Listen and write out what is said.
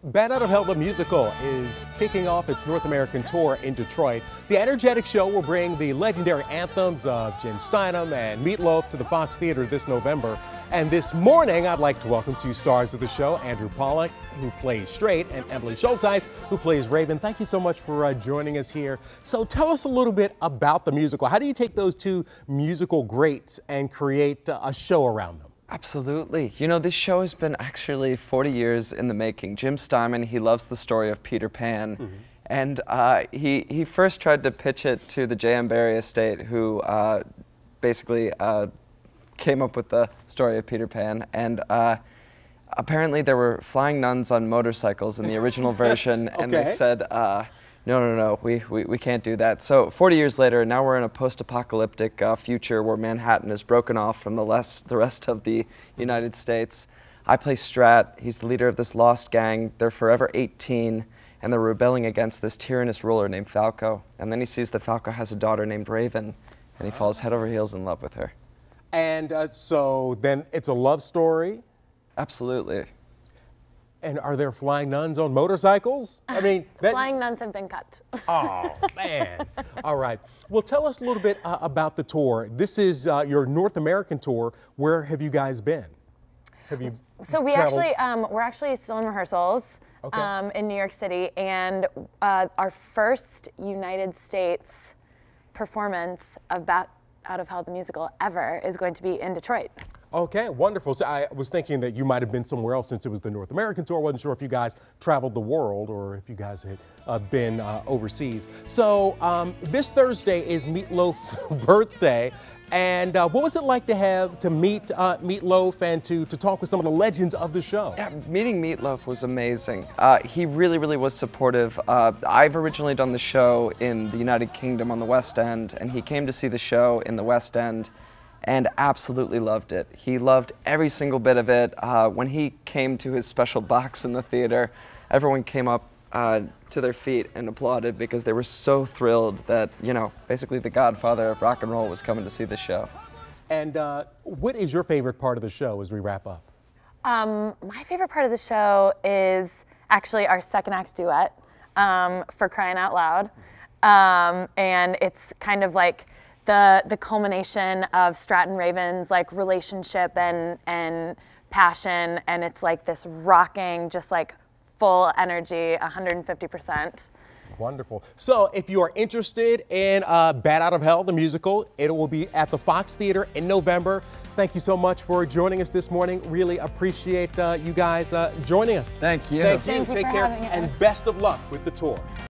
Bat Out of Hell, the musical, is kicking off its North American tour in Detroit. The energetic show will bring the legendary anthems of Jim Steinman and Meat Loaf to the Fox Theater this November. And this morning, I'd like to welcome two stars of the show, Andrew Pollack, who plays Straight, and Emily Schulteis, who plays Raven. Thank you so much for joining us here. So tell us a little bit about the musical. How do you take those two musical greats and create a show around them? Absolutely. You know, this show has been actually 40 years in the making. Jim Steinman, he loves the story of Peter Pan. And he first tried to pitch it to the J.M. Barrie estate, who basically came up with the story of Peter Pan. And apparently there were flying nuns on motorcycles in the original version, and they said, no, we can't do that. So 40 years later, now we're in a post-apocalyptic future where Manhattan is broken off from the rest of the United States. I play Strat. He's the leader of this lost gang. They're forever 18, and they're rebelling against this tyrannous ruler named Falco. And then he sees that Falco has a daughter named Raven, and he falls head over heels in love with her. And so then it's a love story? Absolutely. And are there flying nuns on motorcycles? I mean, flying nuns have been cut. Oh, man. All right. Well, tell us a little bit about the tour. This is your North American tour. Where have you guys been? Have you So we traveled? we're actually still in rehearsals in New York City, and our first United States performance of Bat Out of Hell, the musical ever, is going to be in Detroit. Okay, wonderful. So I was thinking that you might have been somewhere else since it was the North American tour. I wasn't sure if you guys traveled the world or if you guys had been overseas. So this Thursday is Meat Loaf's birthday. And what was it like to meet Meat Loaf and to talk with some of the legends of the show? Yeah, meeting Meat Loaf was amazing. He really was supportive. I've originally done the show in the United Kingdom on the West End, and he came to see the show in the West End and absolutely loved it. He loved every single bit of it. When he came to his special box in the theater, everyone came up to their feet and applauded because they were so thrilled that, you know, basically the godfather of rock and roll was coming to see the show. And what is your favorite part of the show as we wrap up? My favorite part of the show is actually our second act duet, For Crying Out Loud. And it's kind of like the culmination of Strat and Raven's like relationship and passion, and it's like this rocking, just like full energy, 150%. Wonderful. So if you are interested in Bat Out of Hell, the musical, it will be at the Fox Theater in November. Thank you so much for joining us this morning. Really appreciate you guys joining us. Thank you. Thank you. Thank you Take for care having us. and best of luck with the tour.